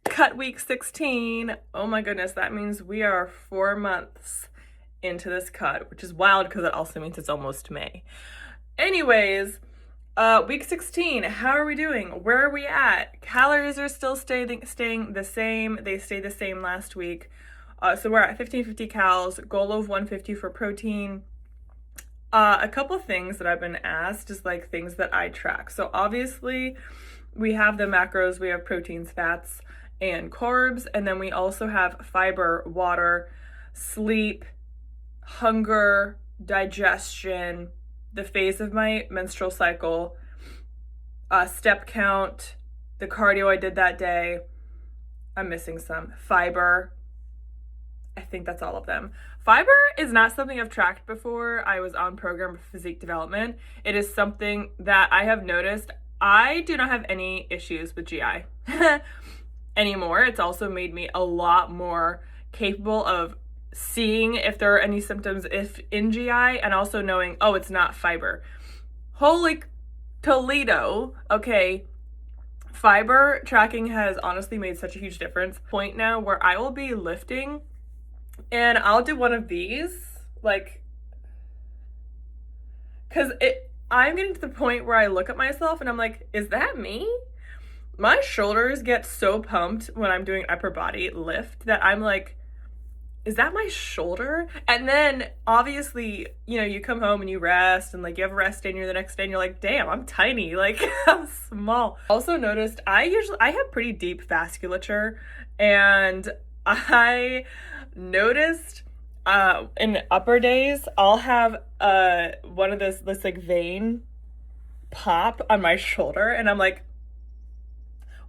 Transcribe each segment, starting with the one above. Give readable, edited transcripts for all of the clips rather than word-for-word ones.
Cut week 16. Oh my goodness, that means we are 4 months into this cut, which is wild because it also means it's almost May. Anyways, week 16, how are we doing? Where are we at? Calories are still staying the same. They stayed the same last week. So we're at 1550 cals, goal of 150 for protein. A couple things that I've been asked is like things that I track. So obviously we have the macros, we have proteins, fats, and carbs, and then we also have fiber, water, sleep, hunger, digestion, the phase of my menstrual cycle, step count, the cardio I did that day. I'm missing some. Fiber. I think that's all of them. Fiber is not something I've tracked before. I was on program for physique development. It is something that I have noticed. I do not have any issues with GI anymore. It's also made me a lot more capable of seeing if there are any symptoms if in GI, and also knowing, oh, it's not fiber. Holy Toledo. Okay. Fiber tracking has honestly made such a huge difference. Point now where I will be lifting and I'll do one of these, like, because I'm getting to the point where I look at myself and I'm like, is that me? My shoulders get so pumped when I'm doing upper body lift that I'm like, is that my shoulder? And then obviously, you come home and you rest, and like you have a rest day and you're the next day and you're like, damn, I'm tiny, like I'm small. Also noticed I have pretty deep vasculature, and I noticed in upper days I'll have one of this like vein pop on my shoulder, and I'm like,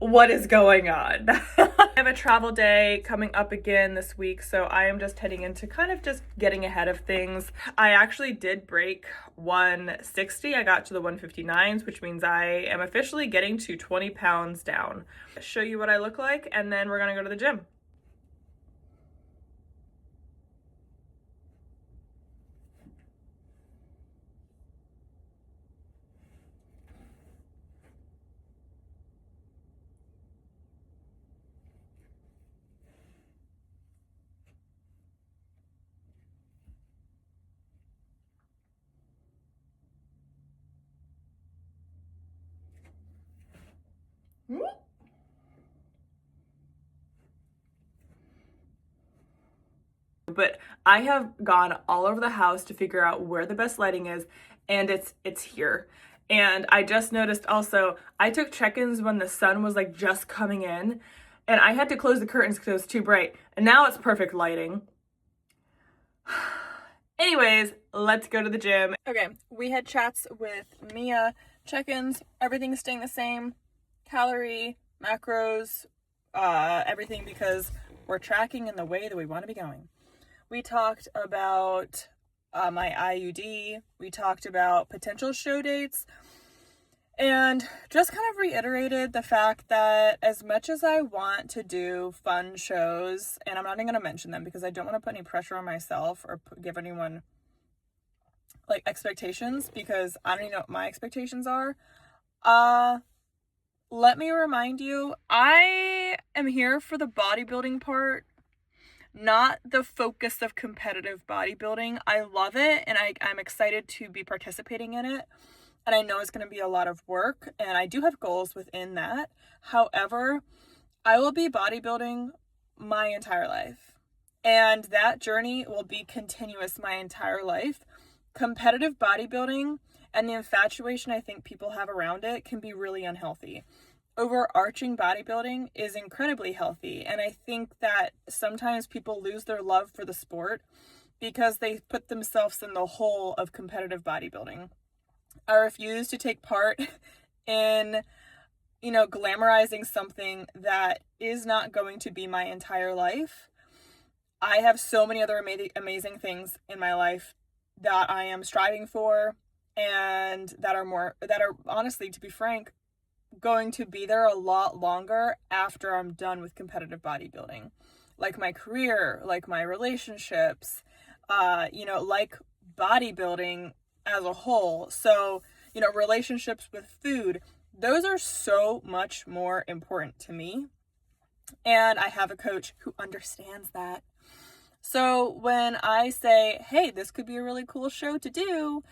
what is going on? I have a travel day coming up again this week, so I am just heading into kind of just getting ahead of things. I actually did break 160. I got to the 159s, which means I am officially getting to 20 pounds down. I'll show you what I look like, and then we're gonna go to the gym. But I have gone all over the house to figure out where the best lighting is, and it's here. And I just noticed also, I took check-ins when the sun was like just coming in, and I had to close the curtains because it was too bright. And now it's perfect lighting. Anyways, let's go to the gym. Okay, we had chats with Mia, check-ins, everything's staying the same, calorie, macros, everything, because we're tracking in the way that we want to be going. We talked about my IUD, we talked about potential show dates, and just kind of reiterated the fact that as much as I want to do fun shows, and I'm not even going to mention them because I don't want to put any pressure on myself or give anyone like expectations, because I don't even know what my expectations are. Let me remind you, I am here for the bodybuilding part, not the focus of competitive bodybuilding. I love it, and I'm excited to be participating in it. And I know it's going to be a lot of work, and I do have goals within that. However, I will be bodybuilding my entire life, and that journey will be continuous my entire life. Competitive bodybuilding and the infatuation I think people have around it can be really unhealthy. Overarching bodybuilding is incredibly healthy, and I think that sometimes people lose their love for the sport because they put themselves in the hole of competitive bodybuilding. I refuse to take part in, glamorizing something that is not going to be my entire life. I have so many other amazing things in my life that I am striving for, and that are honestly, to be frank, going to be there a lot longer after I'm done with competitive bodybuilding. Like my career, like my relationships, like bodybuilding as a whole. So, relationships with food, those are so much more important to me. And I have a coach who understands that. So when I say, hey, this could be a really cool show to do,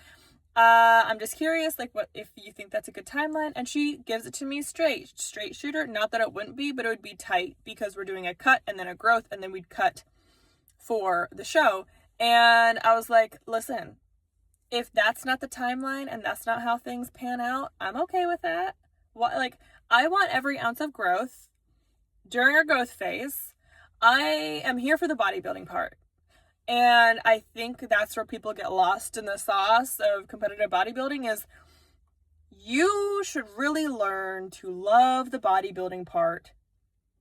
I'm just curious, like, what if you think that's a good timeline? And she gives it to me straight shooter. Not that it wouldn't be, but it would be tight because we're doing a cut and then a growth, and then we'd cut for the show. And I was like, listen, if that's not the timeline and that's not how things pan out, I'm okay with that. What, like, I want every ounce of growth during our growth phase. I am here for the bodybuilding part. And I think that's where people get lost in the sauce of competitive bodybuilding is you should really learn to love the bodybuilding part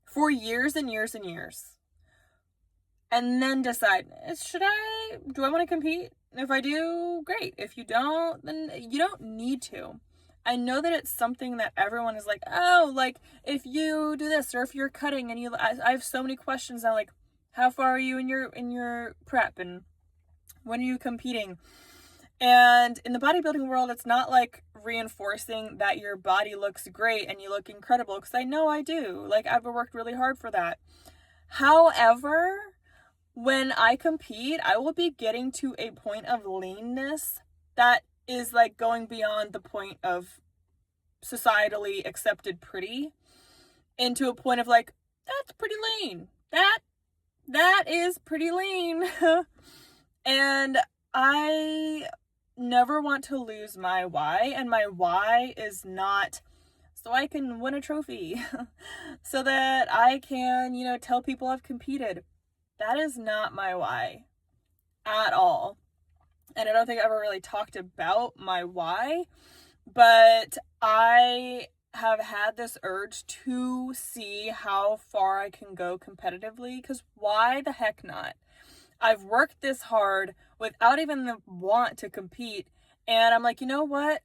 for years and years and years. And then decide, do I want to compete? If I do, great. If you don't, then you don't need to. I know that it's something that everyone is like, oh, like if you do this or if you're cutting and I have so many questions now, like how far are you in your prep and when are you competing? And in the bodybuilding world, it's not like reinforcing that your body looks great and you look incredible, because I know I do. Like I've worked really hard for that. However, when I compete, I will be getting to a point of leanness that is like going beyond the point of societally accepted pretty into a point of like, that's pretty lean. That is pretty lean. And I never want to lose my why, and my why is not so I can win a trophy, so that I can, tell people I've competed. That is not my why at all. And I don't think I ever really talked about my why, but I have had this urge to see how far I can go competitively, because why the heck not? I've worked this hard without even the want to compete, and I'm like, you know what?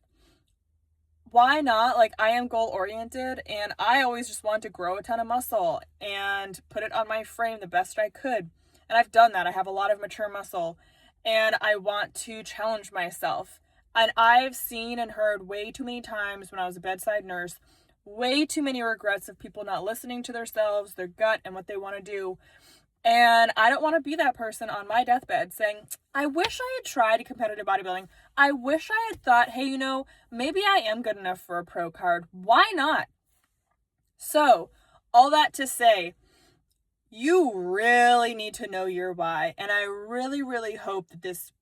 Why not? Like, I am goal oriented, and I always just want to grow a ton of muscle and put it on my frame the best I could. And I've done that. I have a lot of mature muscle, and I want to challenge myself. And I've seen and heard way too many times when I was a bedside nurse, way too many regrets of people not listening to themselves, their gut, and what they want to do. And I don't want to be that person on my deathbed saying, I wish I had tried competitive bodybuilding. I wish I had thought, hey, maybe I am good enough for a pro card. Why not? So, all that to say, you really need to know your why. And I really, really hope that this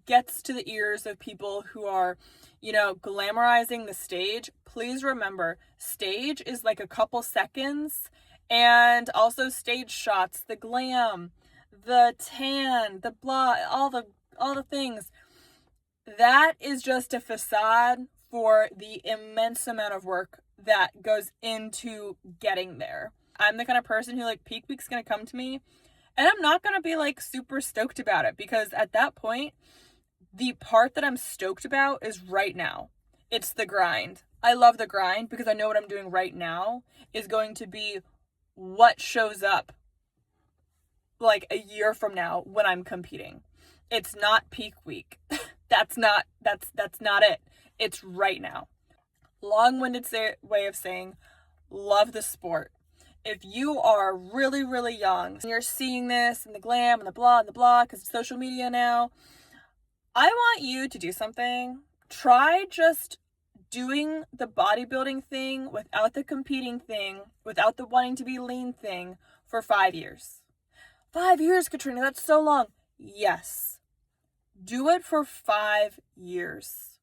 gets to the ears of people who are, glamorizing the stage. Please remember, stage is like a couple seconds. And also stage shots, the glam, the tan, the blah, all the things. That is just a facade for the immense amount of work that goes into getting there. I'm the kind of person who like peak week's gonna come to me, and I'm not gonna be like super stoked about it, because at that point, the part that I'm stoked about is right now. It's the grind. I love the grind because I know what I'm doing right now is going to be what shows up like a year from now when I'm competing. It's not peak week. that's not it. It's right now. Long-winded way of saying love the sport. If you are really, really young and you're seeing this and the glam and the blah because it's social media now, I want you to do something. Try just doing the bodybuilding thing without the competing thing, without the wanting to be lean thing for 5 years. 5 years, Katrina, that's so long. Yes. Do it for 5 years.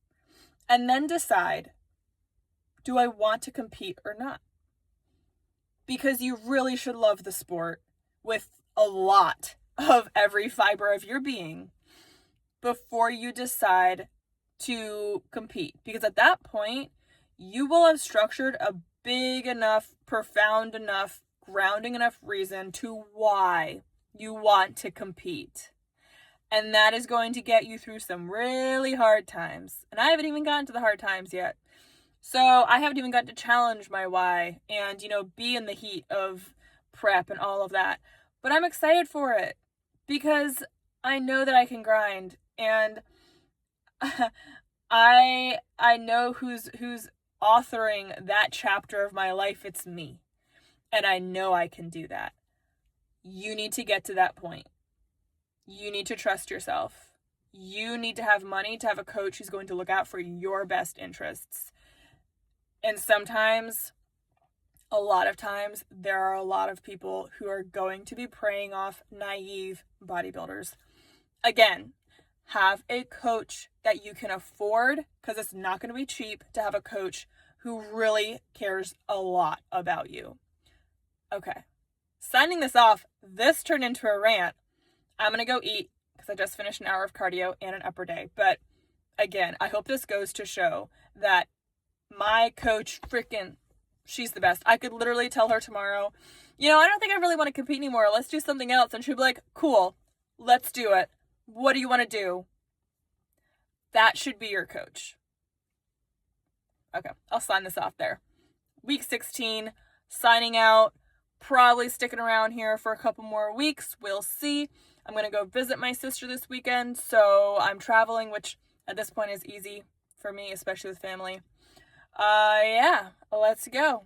And then decide, do I want to compete or not? Because you really should love the sport with a lot of every fiber of your being before you decide to compete, because at that point you will have structured a big enough, profound enough, grounding enough reason to why you want to compete, and that is going to get you through some really hard times. And I haven't even gotten to the hard times yet, so I haven't even got to challenge my why and be in the heat of prep and all of that, but I'm excited for it because I know that I can grind. And I know who's authoring that chapter of my life. It's me. And I know I can do that. You need to get to that point. You need to trust yourself. You need to have money to have a coach who's going to look out for your best interests. And sometimes, a lot of times, there are a lot of people who are going to be preying off naive bodybuilders. Again, have a coach that you can afford, because it's not going to be cheap to have a coach who really cares a lot about you. Okay, signing this off, this turned into a rant. I'm going to go eat because I just finished an hour of cardio and an upper day. But again, I hope this goes to show that my coach, she's the best. I could literally tell her tomorrow, I don't think I really want to compete anymore. Let's do something else. And she'd be like, cool, let's do it. What do you want to do? That should be your coach. Okay, I'll sign this off there. Week 16, signing out. Probably sticking around here for a couple more weeks. We'll see. I'm going to go visit my sister this weekend, so I'm traveling, which at this point is easy for me, especially with family. Yeah, let's go.